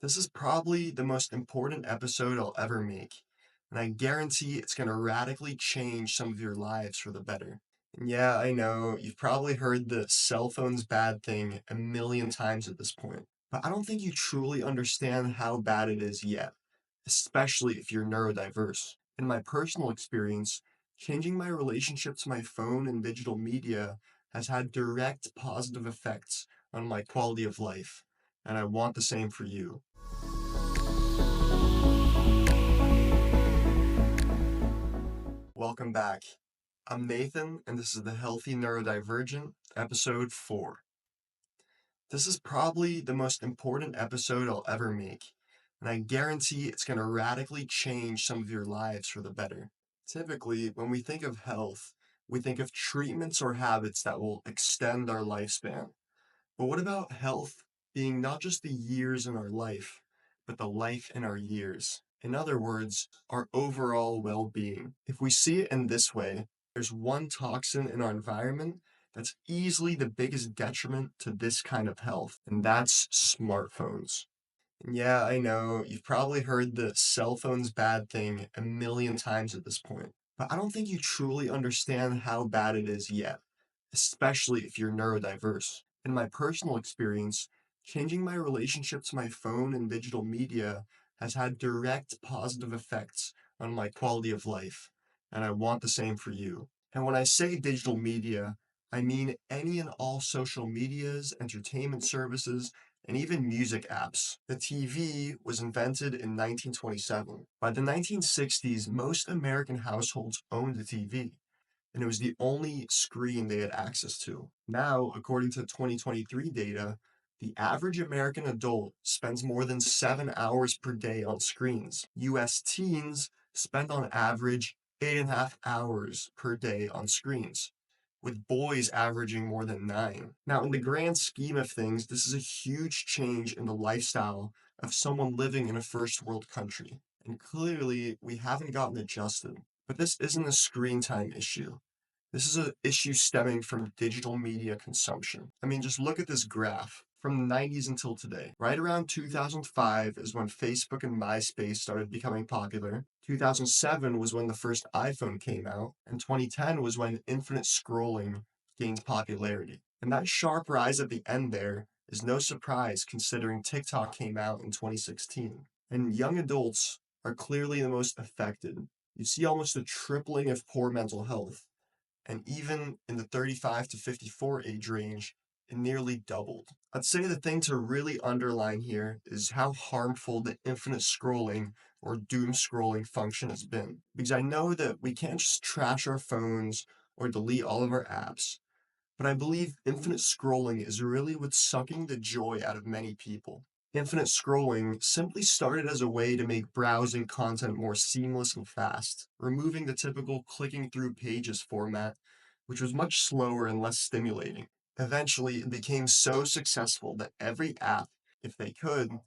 This is probably the most important episode I'll ever make, and I guarantee it's going to radically change some of your lives for the better. And yeah, I know, you've probably heard the cell phone's bad thing a million times at this point, but I don't think you truly understand how bad it is yet, especially if you're neurodiverse. In my personal experience, changing my relationship to my phone and digital media has had direct positive effects on my quality of life, and I want the same for you. Welcome back. I'm Nathan, and this is the Healthy Neurodivergent, episode 4. This is probably the most important episode I'll ever make, and I guarantee it's going to radically change some of your lives for the better. Typically, when we think of health, we think of treatments or habits that will extend our lifespan. But what about health being not just the years in our life, but the life in our years? In other words, our overall well being. If we see it in this way, there's one toxin in our environment that's easily the biggest detriment to this kind of health, and that's smartphones. And yeah, I know, you've probably heard the cell phone's bad thing a million times at this point, but I don't think you truly understand how bad it is yet, especially if you're neurodiverse. In my personal experience, changing my relationship to my phone and digital media has had direct positive effects on my quality of life, and I want the same for you. And when I say digital media, I mean any and all social medias, entertainment services, and even music apps. The TV was invented in 1927. By the 1960s, most American households owned a TV, and it was the only screen they had access to. Now, according to 2023 data, the average American adult spends more than 7 hours per day on screens. US teens spend on average 8.5 hours per day on screens, with boys averaging more than 9. Now, in the grand scheme of things, this is a huge change in the lifestyle of someone living in a first world country. And clearly, we haven't gotten adjusted. But this isn't a screen time issue. This is an issue stemming from digital media consumption. I mean, just look at this graph from the 90s until today. Right around 2005 is when Facebook and MySpace started becoming popular. 2007 was when the first iPhone came out, and 2010 was when infinite scrolling gained popularity. And that sharp rise at the end there is no surprise considering TikTok came out in 2016. And young adults are clearly the most affected. You see almost a tripling of poor mental health, and even in the 35 to 54 age range, it nearly doubled. I'd say the thing to really underline here is how harmful the infinite scrolling or doom scrolling function has been. Because I know that we can't just trash our phones or delete all of our apps, but I believe infinite scrolling is really what's sucking the joy out of many people. Infinite scrolling simply started as a way to make browsing content more seamless and fast, removing the typical clicking through pages format, which was much slower and less stimulating. Eventually, it became so successful that every app, if they could,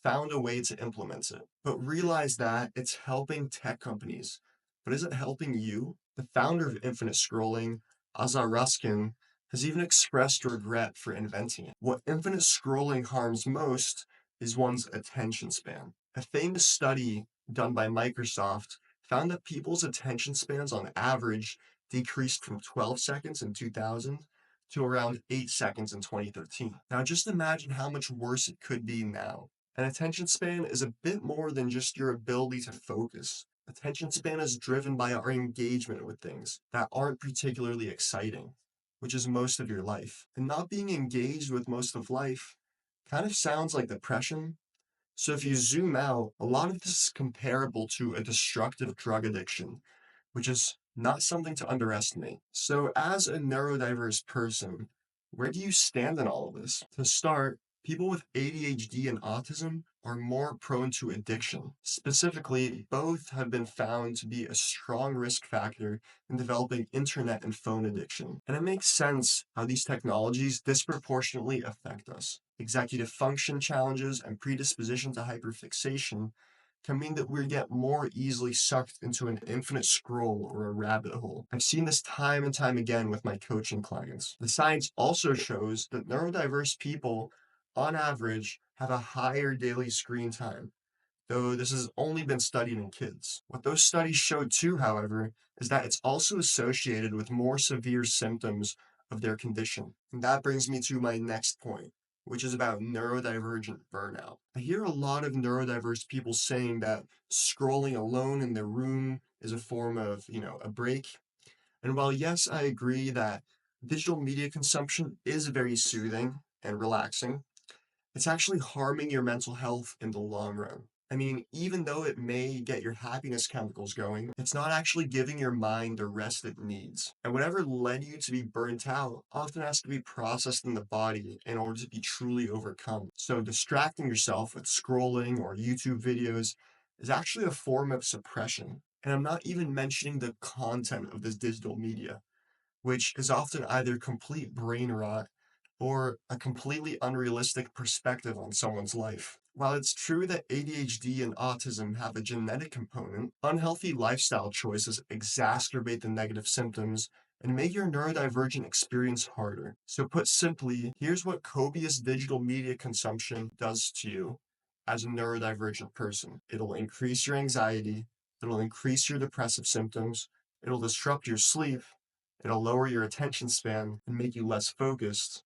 found a way to implement it, but realized that it's helping tech companies. But is it helping you? The founder of Infinite Scrolling, Azar Ruskin, has even expressed regret for inventing it. What infinite scrolling harms most is one's attention span. A famous study done by Microsoft found that people's attention spans on average decreased from 12 seconds in 2000 to around 8 seconds in 2013. Now just imagine how much worse it could be now. An attention span is a bit more than just your ability to focus. Attention span is driven by our engagement with things that aren't particularly exciting, which is most of your life. And not being engaged with most of life kind of sounds like depression. So if you zoom out, a lot of this is comparable to a destructive drug addiction, which is not something to underestimate. So as a neurodiverse person, where do you stand in all of this? To start, people with ADHD and autism are more prone to addiction. Specifically, both have been found to be a strong risk factor in developing internet and phone addiction. And it makes sense how these technologies disproportionately affect us. Executive function challenges and predisposition to hyperfixation can mean that we get more easily sucked into an infinite scroll or a rabbit hole. I've seen this time and time again with my coaching clients. The science also shows that neurodiverse people on average, have a higher daily screen time, though this has only been studied in kids. What those studies showed too, however, is that it's also associated with more severe symptoms of their condition. And that brings me to my next point, which is about neurodivergent burnout. I hear a lot of neurodiverse people saying that scrolling alone in their room is a form of, a break. And while yes, I agree that digital media consumption is very soothing and relaxing, it's actually harming your mental health in the long run. I mean, even though it may get your happiness chemicals going, it's not actually giving your mind the rest it needs. And whatever led you to be burnt out often has to be processed in the body in order to be truly overcome. So, distracting yourself with scrolling or YouTube videos is actually a form of suppression. And I'm not even mentioning the content of this digital media, which is often either complete brain rot or a completely unrealistic perspective on someone's life. While it's true that ADHD and autism have a genetic component, unhealthy lifestyle choices exacerbate the negative symptoms and make your neurodivergent experience harder. So, put simply, here's what copious digital media consumption does to you as a neurodivergent person: it'll increase your anxiety, it'll increase your depressive symptoms, it'll disrupt your sleep, it'll lower your attention span and make you less focused.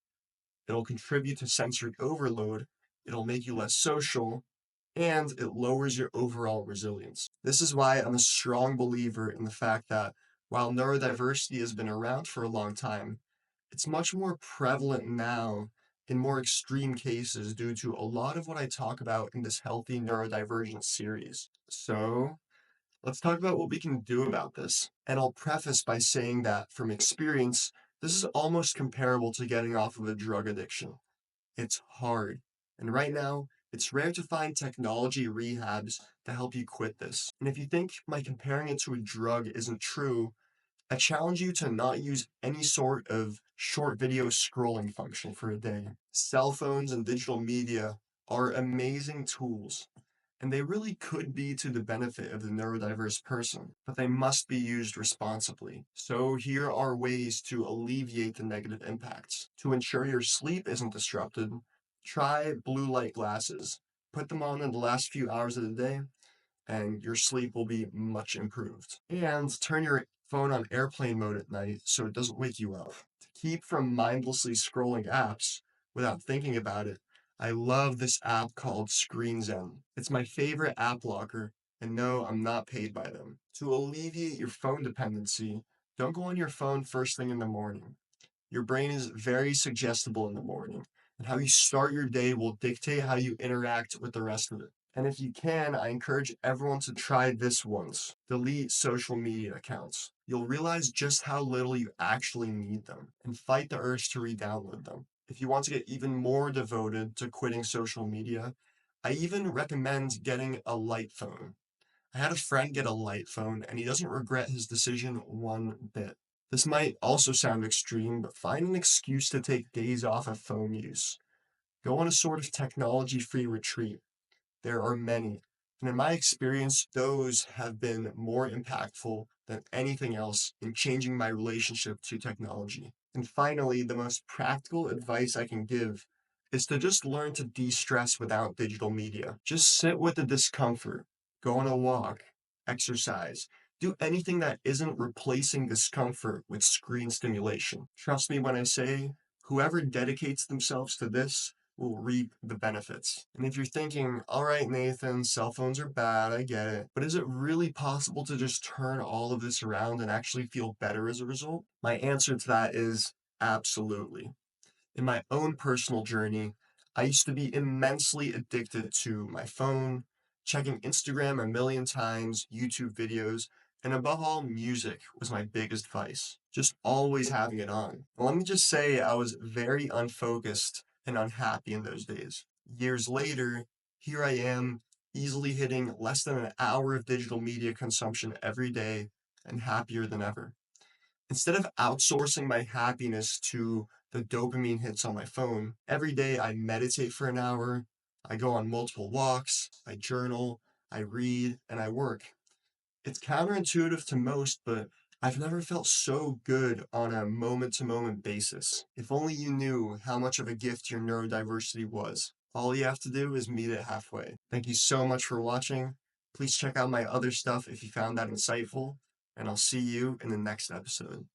It'll contribute to sensory overload. It'll make you less social, and it lowers your overall resilience. This is why I'm a strong believer in the fact that while neurodiversity has been around for a long time, it's much more prevalent now in more extreme cases due to a lot of what I talk about in this Healthy Neurodivergent series. So, let's talk about what we can do about this. And I'll preface by saying that from experience, this is almost comparable to getting off of a drug addiction. It's hard. And right now, it's rare to find technology rehabs to help you quit this. And if you think my comparing it to a drug isn't true, I challenge you to not use any sort of short video scrolling function for a day. Cell phones and digital media are amazing tools, and they really could be to the benefit of the neurodiverse person, but they must be used responsibly. So here are ways to alleviate the negative impacts. To ensure your sleep isn't disrupted, try blue light glasses. Put them on in the last few hours of the day, and your sleep will be much improved. And turn your phone on airplane mode at night so it doesn't wake you up. To keep from mindlessly scrolling apps without thinking about it, I love this app called Screen Zen. It's my favorite app locker, and no, I'm not paid by them. To alleviate your phone dependency, don't go on your phone first thing in the morning. Your brain is very suggestible in the morning, and how you start your day will dictate how you interact with the rest of it. And if you can, I encourage everyone to try this once. Delete social media accounts. You'll realize just how little you actually need them, and fight the urge to re-download them. If you want to get even more devoted to quitting social media, I even recommend getting a light phone. I had a friend get a light phone, and he doesn't regret his decision one bit. This might also sound extreme, but find an excuse to take days off of phone use. Go on a sort of technology free retreat. There are many. And in my experience, those have been more impactful than anything else in changing my relationship to technology. And finally, the most practical advice I can give is to just learn to de stress without digital media. Just sit with the discomfort, go on a walk, exercise. Do anything that isn't replacing discomfort with screen stimulation. Trust me when I say, whoever dedicates themselves to this will reap the benefits. And if you're thinking, all right, Nathan, cell phones are bad, I get it, but is it really possible to just turn all of this around and actually feel better as a result? My answer to that is absolutely. In my own personal journey, I used to be immensely addicted to my phone, checking Instagram a million times, YouTube videos, and above all, music was my biggest vice. Just always having it on. Well, let me just say I was very unfocused and unhappy in those days. Years later, here I am, easily hitting less than an hour of digital media consumption every day and happier than ever. Instead of outsourcing my happiness to the dopamine hits on my phone, every day I meditate for an hour, I go on multiple walks, I journal, I read, and I work. It's counterintuitive to most, but I've never felt so good on a moment to moment basis. If only you knew how much of a gift your neurodiversity was. All you have to do is meet it halfway. Thank you so much for watching. Please check out my other stuff if you found that insightful, and I'll see you in the next episode.